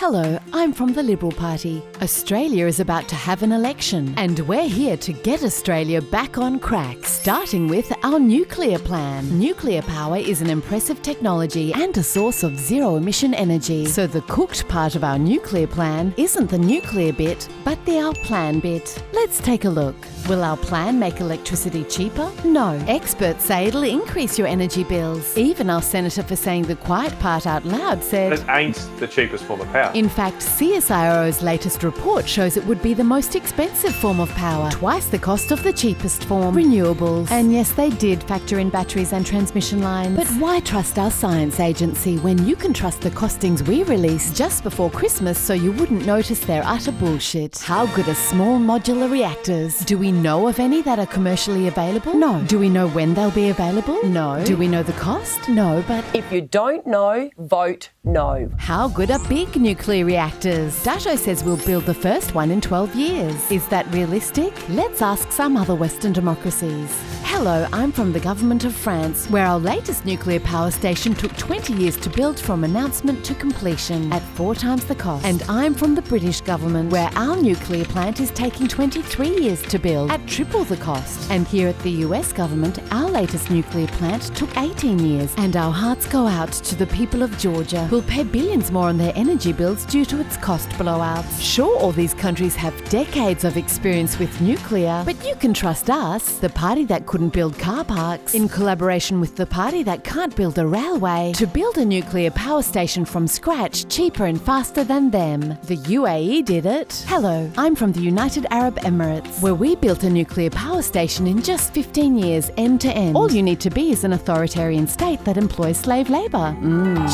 Hello, I'm from the Liberal Party. Australia is about to have an election, and we're here to get Australia back on track, starting with our nuclear plan. Nuclear power is an impressive technology and a source of zero-emission energy. So the cooked part of our nuclear plan isn't the nuclear bit, but the our plan bit. Let's take a look. Will our plan make electricity cheaper? No. Experts say it'll increase your energy bills. Even our senator for saying the quiet part out loud said, "It ain't the cheapest form of power." In fact, CSIRO's latest report shows it would be the most expensive form of power, twice the cost of the cheapest form, renewables. And yes, they did factor in batteries and transmission lines. But why trust our science agency when you can trust the costings we release just before Christmas so you wouldn't notice they're utter bullshit? How good are small modular reactors? Do we know of any that are commercially available? No. Do we know when they'll be available? No. Do we know the cost? No, but if you don't know, vote no. How good are big nuclear reactors? Dato says we'll build the first one in 12 years. Is that realistic? Let's ask some other Western democracies. Hello, I'm from the government of France, where our latest nuclear power station took 20 years to build from announcement to completion, at 4 times the cost. And I'm from the British government, where our nuclear plant is taking 23 years to build, at triple the cost. And here at the US government, our latest nuclear plant took 18 years. And our hearts go out to the people of Georgia, who'll pay billions more on their energy bills due to its cost blowouts. Sure, all these countries have decades of experience with nuclear, but you can trust us, the party that couldn't build car parks, in collaboration with the party that can't build a railway, to build a nuclear power station from scratch cheaper and faster than them. The UAE did it. Hello, I'm from the United Arab Emirates, where we built a nuclear power station in just 15 years, end to end. All you need to be is an authoritarian state that employs slave labour.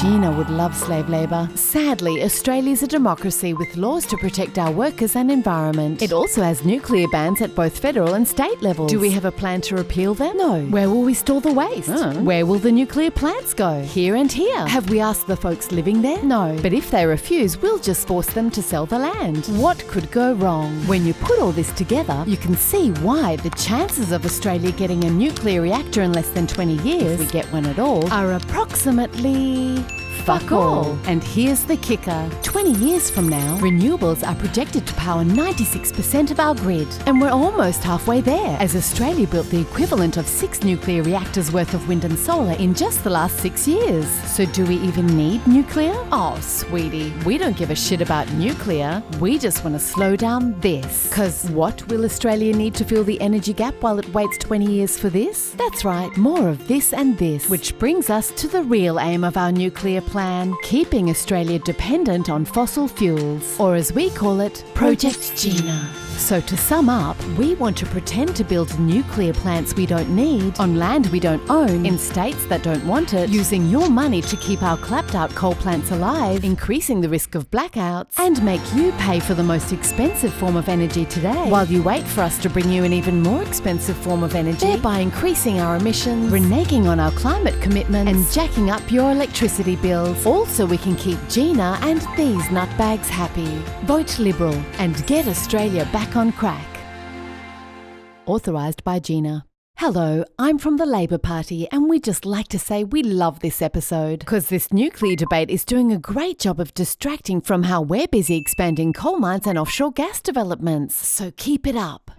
Gina would love slave labour. Sadly, Australia's a democracy with laws to protect our workers and environment. It also has nuclear bans at both federal and state levels. Do we have a plan to repeal them? No. Where will we store the waste? Where will the nuclear plants go? Here and here. Have we asked the folks living there? No. But if they refuse, we'll just force them to sell the land. What could go wrong? When you put all this together, you can see why the chances of Australia getting a nuclear reactor in less than 20 years, if we get one at all, are approximately fuck all. And here's the kicker. 20 years from now, renewables are projected to power 96% of our grid. And we're almost halfway there, as Australia built the equivalent of 6 nuclear reactors worth of wind and solar in just the last 6 years. So do we even need nuclear? Oh, sweetie, we don't give a shit about nuclear. We just want to slow down this. Because what will Australia need to fill the energy gap while it waits 20 years for this? That's right, more of this and this. Which brings us to the real aim of our nuclear plan, keeping Australia dependent on fossil fuels, or as we call it, Project Gina. So to sum up, we want to pretend to build nuclear plants we don't need, on land we don't own, in states that don't want it, using your money to keep our clapped-out coal plants alive, increasing the risk of blackouts, and make you pay for the most expensive form of energy today, while you wait for us to bring you an even more expensive form of energy, thereby increasing our emissions, reneging on our climate commitments, and jacking up your electricity bills, all so we can keep Gina and these nutbags happy. Vote Liberal and get Australia back on crack. Authorised by Gina. Hello, I'm from the Labor Party, and we'd just like to say we love this episode, because this nuclear debate is doing a great job of distracting from how we're busy expanding coal mines and offshore gas developments. So keep it up.